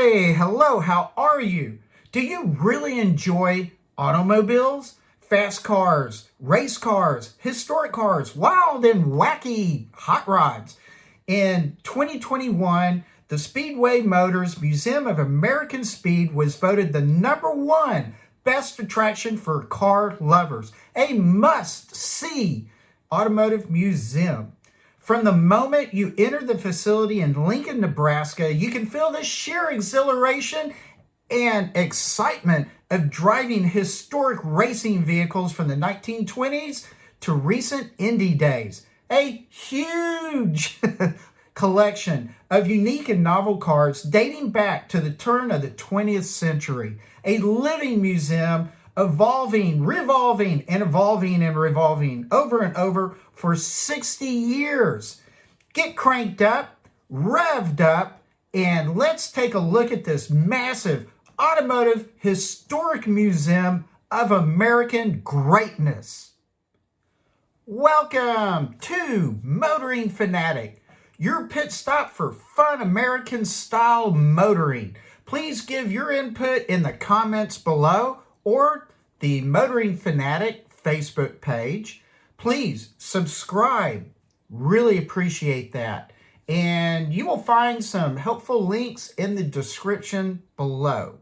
Hey, hello, how are you? Do you really enjoy automobiles, fast cars, race cars, historic cars, wild and wacky hot rods? In 2021, the Speedway Motors Museum of American Speed was voted the #1 best attraction for car lovers, a must-see automotive museum. From the moment you enter the facility in Lincoln, Nebraska, you can feel the sheer exhilaration and excitement of driving historic racing vehicles from the 1920s to recent Indy days. A huge collection of unique and novel cars dating back to the turn of the 20th century. A living museum evolving, revolving, and evolving and revolving over and over for 60 years. Get cranked up, revved up, and let's take a look at this massive automotive historic museum of American greatness. Welcome to Motoring Fanatic, your pit stop for fun American style motoring. Please give your input in the comments below or the Motoring Fanatic Facebook page. Please subscribe. Really appreciate that. And you will find some helpful links in the description below.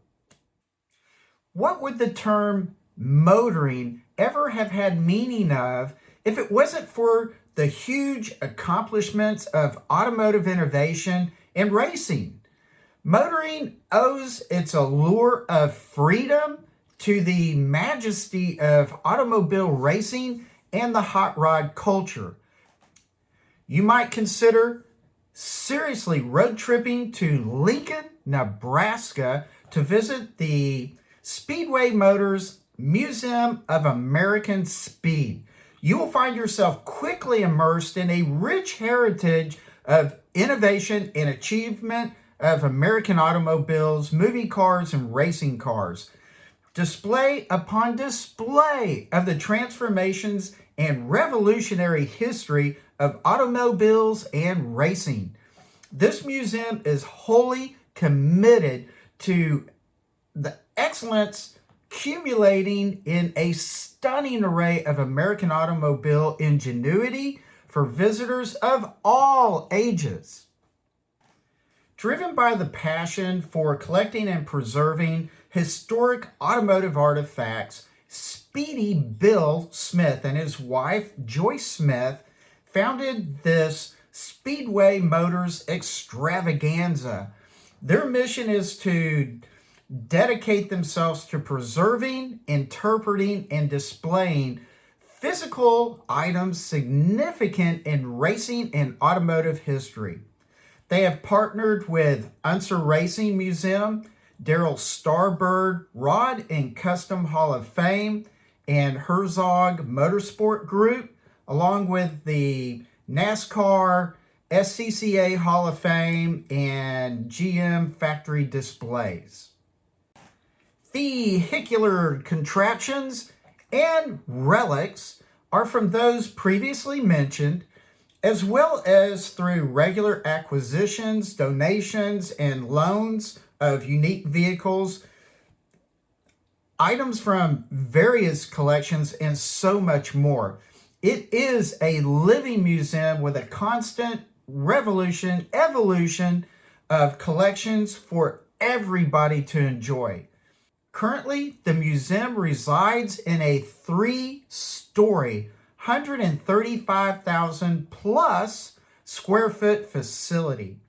What would the term motoring ever have had meaning of if it wasn't for the huge accomplishments of automotive innovation and racing? Motoring owes its allure of freedom to the majesty of automobile racing and the hot rod culture. You might consider seriously road tripping to Lincoln, Nebraska to visit the Speedway Motors Museum of American Speed. You will find yourself quickly immersed in a rich heritage of innovation and achievement of American automobiles, movie cars, and racing cars. Display upon display of the transformations and revolutionary history of automobiles and racing. This museum is wholly committed to the excellence accumulating in a stunning array of American automobile ingenuity for visitors of all ages. Driven by the passion for collecting and preserving historic automotive artifacts, Speedy Bill Smith and his wife, Joyce Smith, founded this Speedway Motors extravaganza. Their mission is to dedicate themselves to preserving, interpreting, and displaying physical items significant in racing and automotive history. They have partnered with Unser Racing Museum, Darrell Starbird Rod and Custom Hall of Fame, and Herzog Motorsport Group, along with the NASCAR, SCCA Hall of Fame, and GM Factory Displays. Vehicular contraptions and relics are from those previously mentioned, as well as through regular acquisitions, donations, and loans of unique vehicles, items from various collections, and so much more. It is a living museum with a constant evolution of collections for everybody to enjoy. Currently, the museum resides in a 3-story, 135,000 plus square foot facility.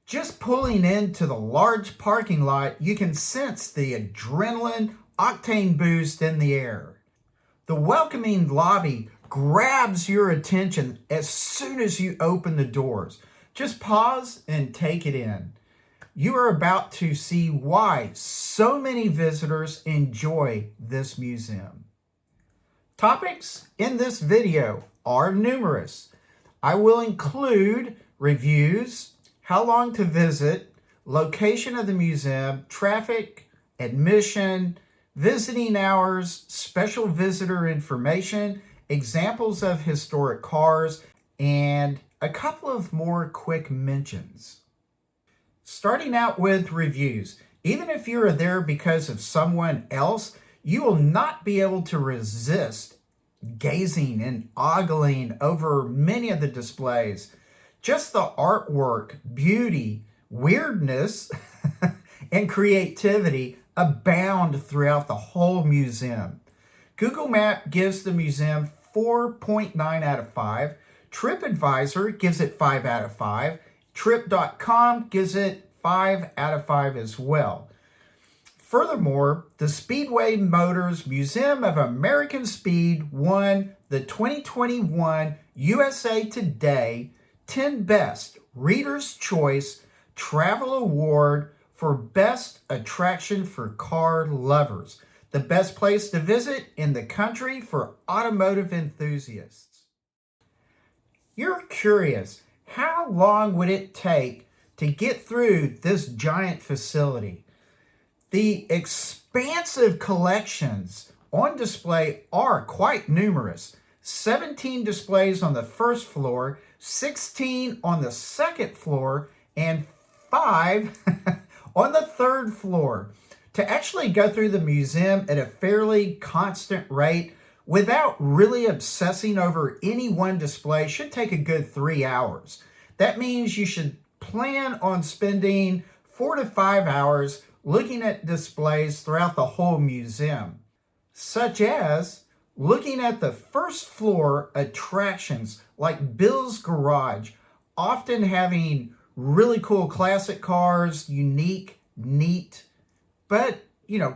Just pulling into the large parking lot, you can sense the adrenaline octane boost in the air. The welcoming lobby grabs your attention as soon as you open the doors. Just pause and take it in. You are about to see why so many visitors enjoy this museum. Topics in this video are numerous. I will include reviews, how long to visit, location of the museum, traffic, admission, visiting hours, special visitor information, examples of historic cars, and a couple of more quick mentions. Starting out with reviews. Even if you're there because of someone else, you will not be able to resist gazing and ogling over many of the displays. Just the artwork, beauty, weirdness, and creativity abound throughout the whole museum. Google Map gives the museum 4.9 out of 5. TripAdvisor gives it 5 out of 5. Trip.com gives it 5 out of 5 as well. Furthermore, the Speedway Motors Museum of American Speed won the 2021 USA Today 10 Best Reader's Choice Travel Award for Best Attraction for Car Lovers, the best place to visit in the country for automotive enthusiasts. You're curious, how long would it take to get through this giant facility? The expansive collections on display are quite numerous. 17 displays on the first floor, 16 on the second floor, and 5 on the third floor. To actually go through the museum at a fairly constant rate without really obsessing over any one display should take a good 3 hours. That means you should plan on spending 4 to 5 hours looking at displays throughout the whole museum, such as looking at the first floor attractions like Bill's Garage, often having really cool classic cars, unique, neat, but,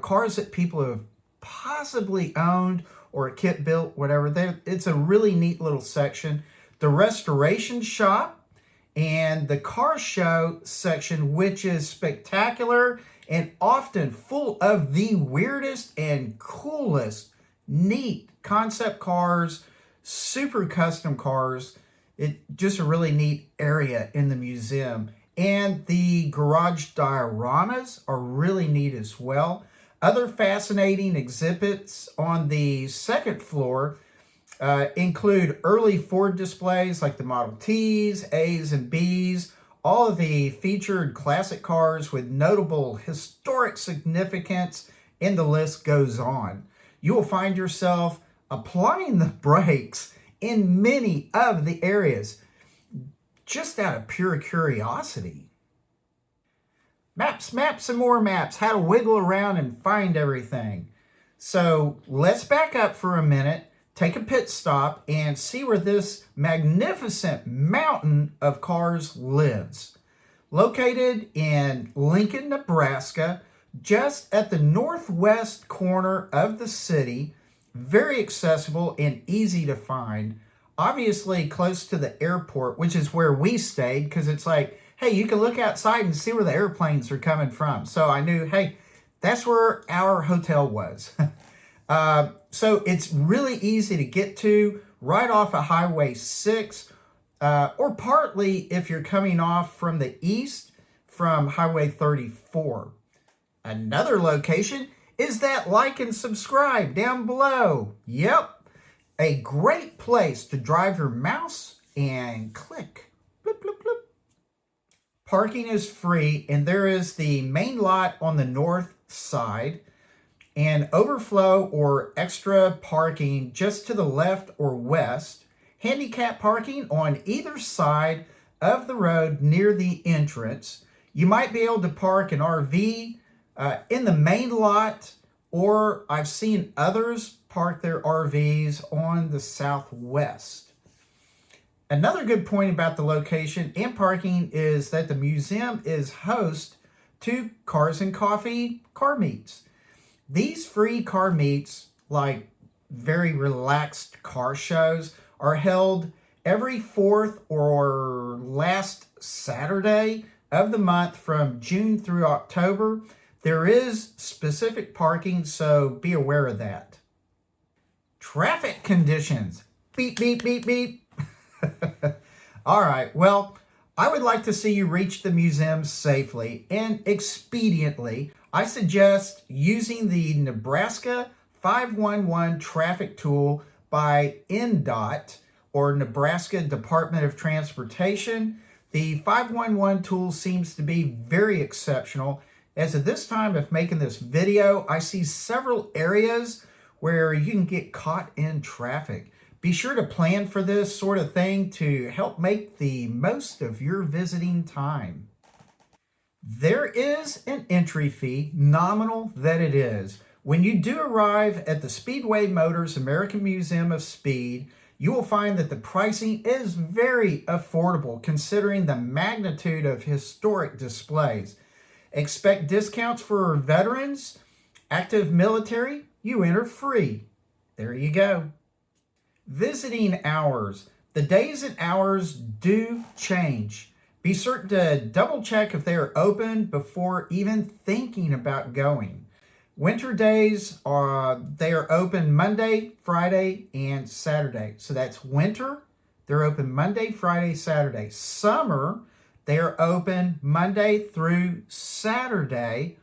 cars that people have possibly owned or kit built, whatever. It's a really neat little section. The restoration shop and the car show section, which is spectacular and often full of the weirdest and coolest, neat concept cars, super custom cars. It's just a really neat area in the museum. And the garage dioramas are really neat as well. Other fascinating exhibits on the second floor include early Ford displays like the Model Ts, As, and Bs, all of the featured classic cars with notable historic significance, and the list goes on. You will find yourself applying the brakes in many of the areas just out of pure curiosity. Maps, and more maps, how to wiggle around and find everything. So let's back up for a minute, take a pit stop, and see where this magnificent mountain of cars lives. Located in Lincoln, Nebraska, just at the northwest corner of the city, very accessible and easy to find. Obviously close to the airport, which is where we stayed, because it's like, hey, you can look outside and see where the airplanes are coming from. So I knew, hey, that's where our hotel was. So it's really easy to get to right off of Highway 6, or partly if you're coming off from the east from Highway 34. Another location is that like and subscribe down below. Yep, a great place to drive your mouse and click. Bloop, bloop, bloop. Parking is free, and there is the main lot on the north side and overflow or extra parking just to the left or west. Handicap parking on either side of the road near the entrance. You might be able to park an RV in the main lot, or I've seen others park their RVs on the southwest. Another good point about the location and parking is that the museum is host to Cars and Coffee car meets. These free car meets, like very relaxed car shows, are held every fourth or last Saturday of the month from June through October. There is specific parking, so be aware of that. Traffic conditions. Beep, beep, beep, beep. All right, well, I would like to see you reach the museum safely and expediently. I suggest using the Nebraska 511 traffic tool by NDOT, or Nebraska Department of Transportation. The 511 tool seems to be very exceptional. As of this time of making this video, I see several areas where you can get caught in traffic. Be sure to plan for this sort of thing to help make the most of your visiting time. There is an entry fee, nominal that it is. When you do arrive at the Speedway Motors American Museum of Speed, you will find that the pricing is very affordable considering the magnitude of historic displays. Expect discounts for veterans, active military, you enter free. There you go. Visiting hours. The days and hours do change. Be certain to double check if they are open before even thinking about going. Winter days, they are open Monday, Friday, and Saturday. So that's winter, they're open Monday, Friday, Saturday. Summer, they are open Monday through Saturday,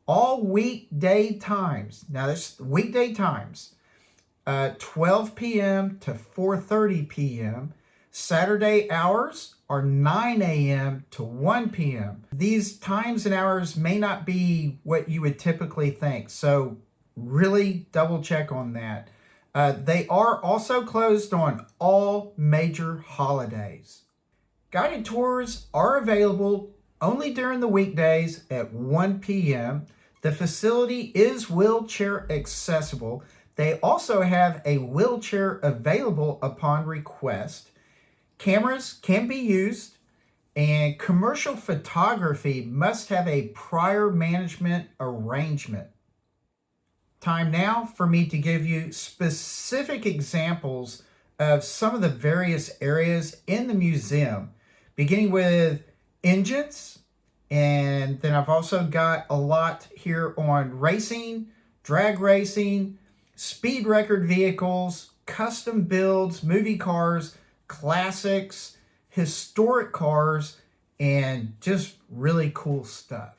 all weekday times. Now, this weekday times, 12 p.m. to 4:30 p.m. Saturday hours are 9 a.m. to 1 p.m. These times and hours may not be what you would typically think, so really double check on that. They are also closed on all major holidays. Guided tours are available only during the weekdays at 1 p.m. The facility is wheelchair accessible. They also have a wheelchair available upon request. Cameras can be used, and commercial photography must have a prior management arrangement. Time now for me to give you specific examples of some of the various areas in the museum, beginning with engines, and then I've also got a lot here on racing, drag racing, speed record vehicles, custom builds, movie cars, classics, historic cars, and just really cool stuff.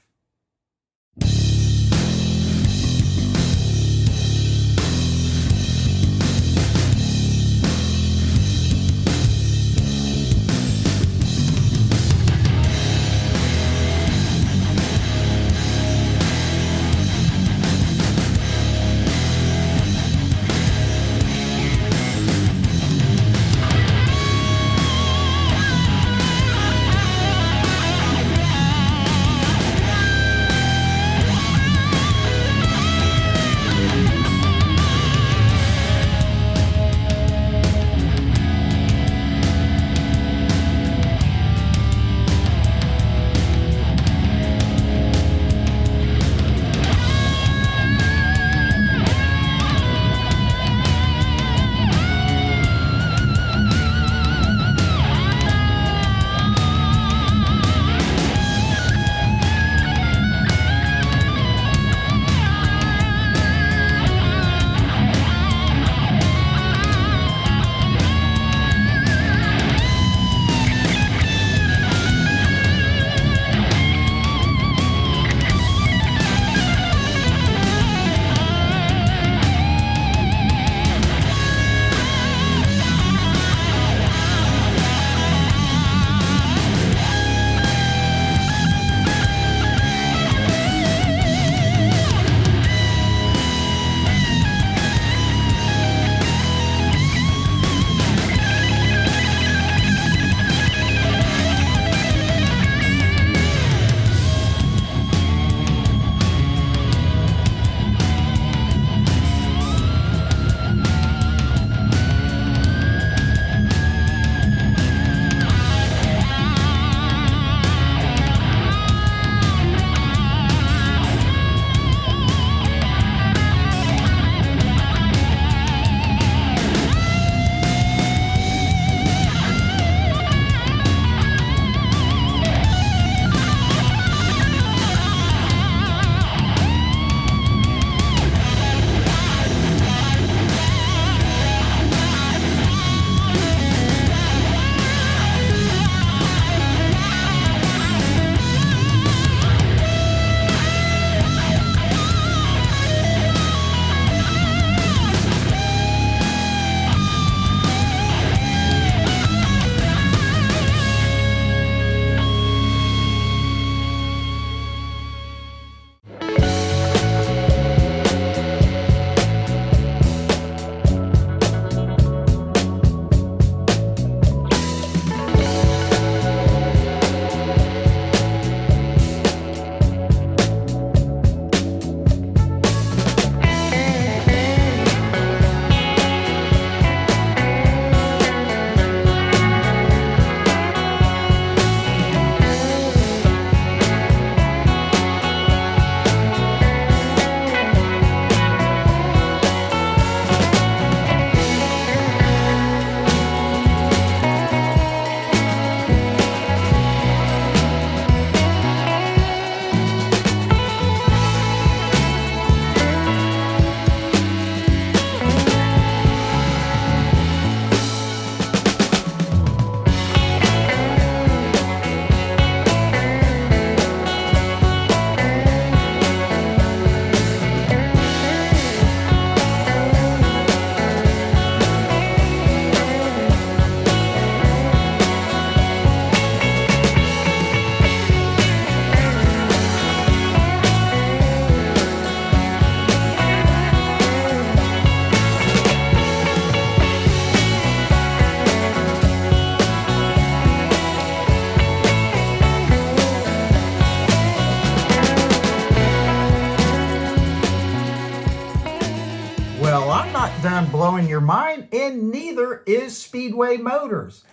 not done blowing your mind, and neither is Speedway Motors.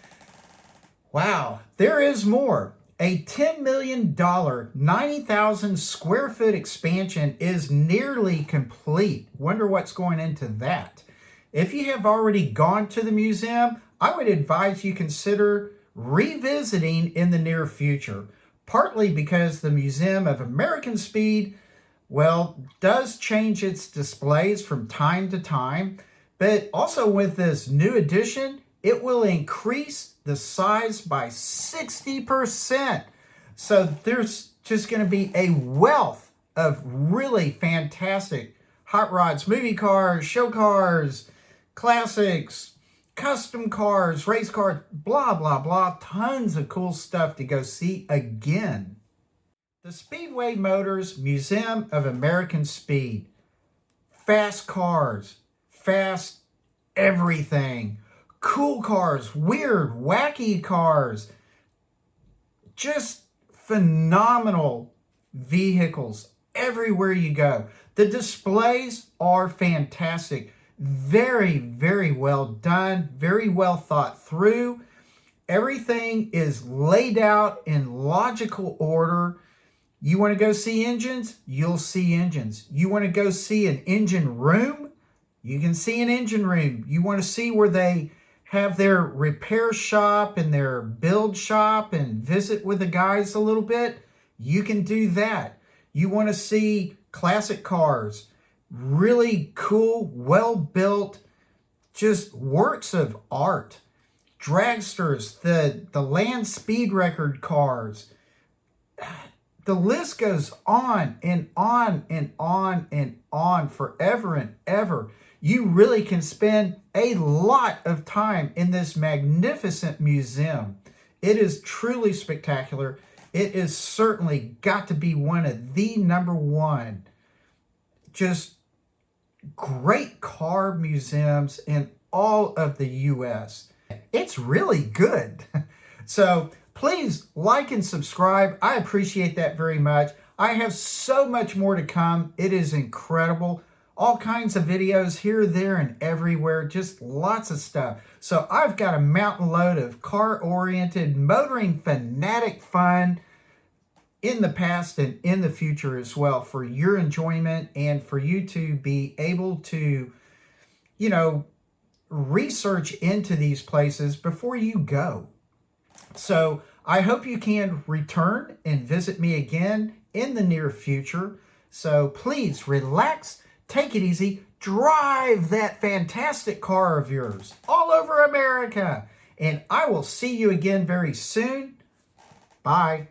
Wow, there is more. A $10 million, 90,000 square foot expansion is nearly complete. Wonder what's going into that. If you have already gone to the museum, I would advise you consider revisiting in the near future, partly because the Museum of American Speed, well, does change its displays from time to time, but also with this new addition, it will increase the size by 60%. So there's just going to be a wealth of really fantastic hot rods, movie cars, show cars, classics, custom cars, race cars, blah, blah, blah. Tons of cool stuff to go see again. The Speedway Motors Museum of American Speed. Fast cars, fast everything. Cool cars, weird, wacky cars. Just phenomenal vehicles everywhere you go. The displays are fantastic. Very, very well done. Very well thought through. Everything is laid out in logical order. You want to go see engines? You'll see engines. You want to go see an engine room? You can see an engine room. You want to see where they have their repair shop and their build shop and visit with the guys a little bit? You can do that. You want to see classic cars, really cool, well-built, just works of art. Dragsters, the land speed record cars. The list goes on and on and on and on forever and ever. You really can spend a lot of time in this magnificent museum. It is truly spectacular. It is certainly got to be one of the #1 just great car museums in all of the U.S. It's really good. So please like and subscribe. I appreciate that very much. I have so much more to come. It is incredible. All kinds of videos here, there, and everywhere. Just lots of stuff. So I've got a mountain load of car-oriented, motoring fanatic fun in the past and in the future as well for your enjoyment and for you to be able to, you know, research into these places before you go. So I hope you can return and visit me again in the near future. So please relax, take it easy, drive that fantastic car of yours all over America. And I will see you again very soon. Bye.